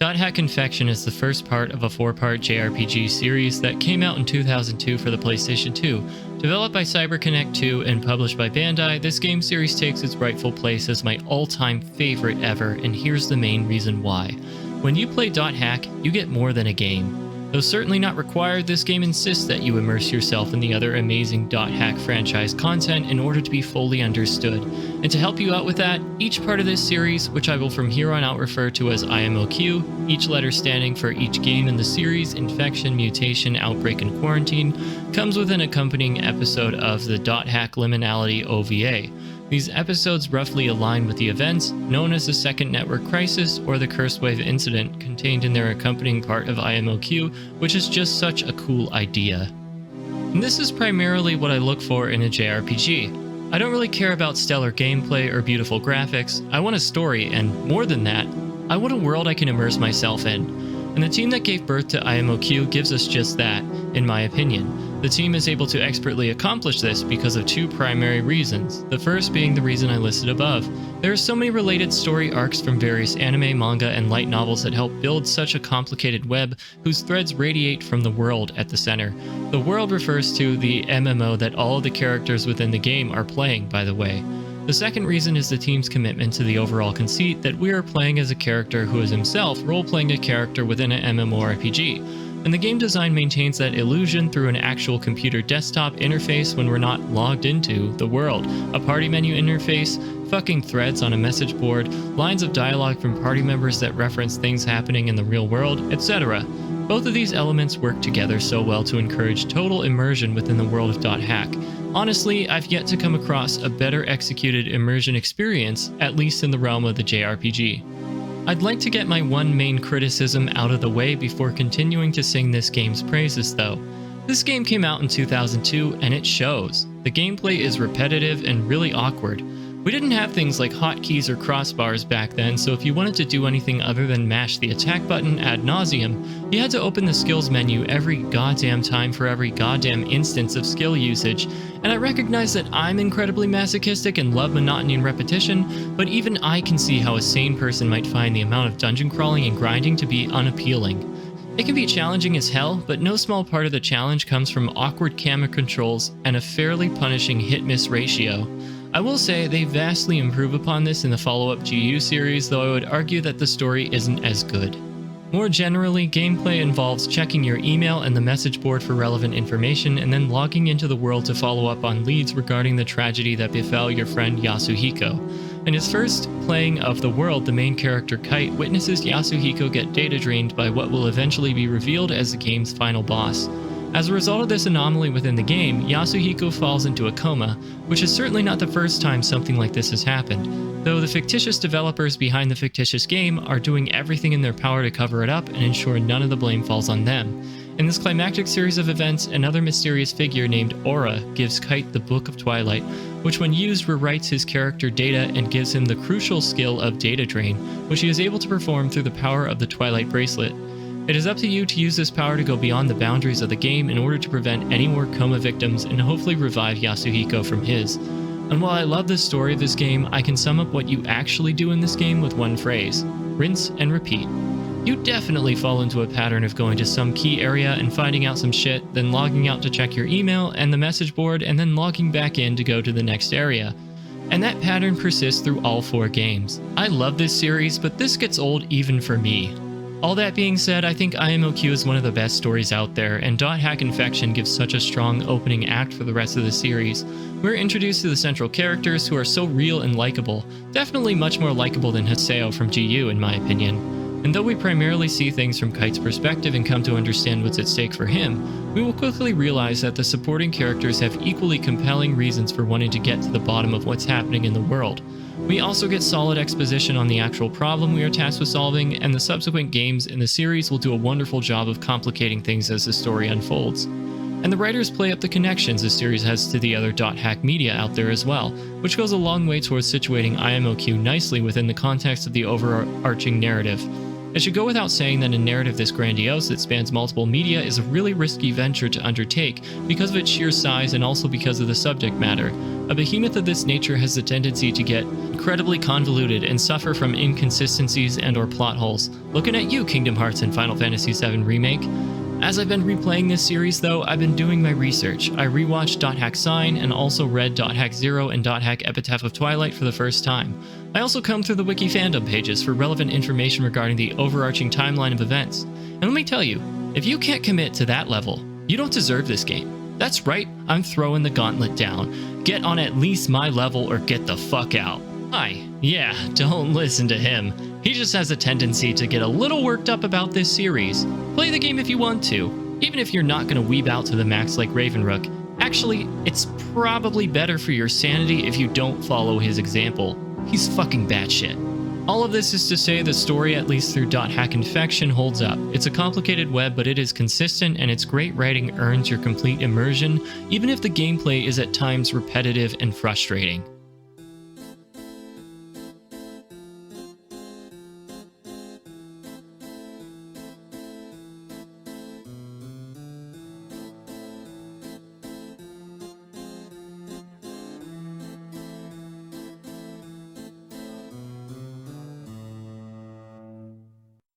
Hack Infection is the first part of a 4-part JRPG series that came out in 2002 for the PlayStation 2. Developed by CyberConnect 2 and published by Bandai, this game series takes its rightful place as my all-time favorite ever, and here's the main reason why. When you play Hack, you get more than a game. Though certainly not required, this game insists that you immerse yourself in the other amazing Hack franchise content in order to be fully understood. And to help you out with that, each part of this series, which I will from here on out refer to as IMOQ, each letter standing for each game in the series, Infection, Mutation, Outbreak, and Quarantine, comes with an accompanying episode of the Hack Liminality OVA. These episodes roughly align with the events known as the Second Network Crisis or the Curse Wave Incident contained in their accompanying part of IMOQ, which is just such a cool idea. And this is primarily what I look for in a JRPG. I don't really care about stellar gameplay or beautiful graphics. I want a story, and more than that, I want a world I can immerse myself in. And the team that gave birth to IMOQ gives us just that, in my opinion. The team is able to expertly accomplish this because of two primary reasons, the first being the reason I listed above. There are so many related story arcs from various anime, manga, and light novels that help build such a complicated web whose threads radiate from the world at the center. The world refers to the MMO that all of the characters within the game are playing, by the way. The second reason is the team's commitment to the overall conceit that we are playing as a character who is himself role-playing a character within an MMORPG. And the game design maintains that illusion through an actual computer desktop interface when we're not logged into the world, a party menu interface, fucking threads on a message board, lines of dialogue from party members that reference things happening in the real world, etc. Both of these elements work together so well to encourage total immersion within the world of Hack. Honestly, I've yet to come across a better executed immersion experience, at least in the realm of the JRPG. I'd like to get my one main criticism out of the way before continuing to sing this game's praises though. This game came out in 2002 and it shows. The gameplay is repetitive and really awkward. We didn't have things like hotkeys or crossbars back then, so if you wanted to do anything other than mash the attack button ad nauseum, you had to open the skills menu every goddamn time for every goddamn instance of skill usage. And I recognize that I'm incredibly masochistic and love monotony and repetition, but even I can see how a sane person might find the amount of dungeon crawling and grinding to be unappealing. It can be challenging as hell, but no small part of the challenge comes from awkward camera controls and a fairly punishing hit-miss ratio. I will say they vastly improve upon this in the follow-up GU series, though I would argue that the story isn't as good. More generally, gameplay involves checking your email and the message board for relevant information and then logging into the world to follow up on leads regarding the tragedy that befell your friend Yasuhiko. In his first playing of the world, the main character Kite witnesses Yasuhiko get data drained by what will eventually be revealed as the game's final boss. As a result of this anomaly within the game, Yasuhiko falls into a coma, which is certainly not the first time something like this has happened, though the fictitious developers behind the fictitious game are doing everything in their power to cover it up and ensure none of the blame falls on them. In this climactic series of events, another mysterious figure named Aura gives Kite the Book of Twilight, which when used rewrites his character data and gives him the crucial skill of data drain, which he is able to perform through the power of the Twilight Bracelet. It is up to you to use this power to go beyond the boundaries of the game in order to prevent any more coma victims and hopefully revive Yasuhiko from his. And while I love the story of this game, I can sum up what you actually do in this game with one phrase: rinse and repeat. You definitely fall into a pattern of going to some key area and finding out some shit, then logging out to check your email and the message board, and then logging back in to go to the next area. And that pattern persists through all 4 games. I love this series, but this gets old even for me. All that being said, I think IMOQ is one of the best stories out there, and Hack Infection gives such a strong opening act for the rest of the series. We're introduced to the central characters who are so real and likable, definitely much more likable than Haseo from GU in my opinion. And though we primarily see things from Kite's perspective and come to understand what's at stake for him, we will quickly realize that the supporting characters have equally compelling reasons for wanting to get to the bottom of what's happening in the world. We also get solid exposition on the actual problem we are tasked with solving, and the subsequent games in the series will do a wonderful job of complicating things as the story unfolds. And the writers play up the connections the series has to the other .hack media out there as well, which goes a long way towards situating IMOQ nicely within the context of the overarching narrative. It should go without saying that a narrative this grandiose that spans multiple media is a really risky venture to undertake because of its sheer size and also because of the subject matter. A behemoth of this nature has the tendency to get incredibly convoluted and suffer from inconsistencies and/or plot holes. Looking at you, Kingdom Hearts and Final Fantasy VII Remake. As I've been replaying this series though, I've been doing my research. I rewatched .hack Sign and also read .hack Zero and .hack Epitaph of Twilight for the first time. I also combed through the wiki fandom pages for relevant information regarding the overarching timeline of events. And let me tell you, if you can't commit to that level, you don't deserve this game. That's right, I'm throwing the gauntlet down. Get on at least my level or get the fuck out. Hi, yeah, don't listen to him. He just has a tendency to get a little worked up about this series. Play the game if you want to, even if you're not going to weeb out to the max like RavenRook. Actually, it's probably better for your sanity if you don't follow his example. He's fucking batshit. All of this is to say the story, at least through .hack Infection, holds up. It's a complicated web, but it is consistent, and its great writing earns your complete immersion, even if the gameplay is at times repetitive and frustrating.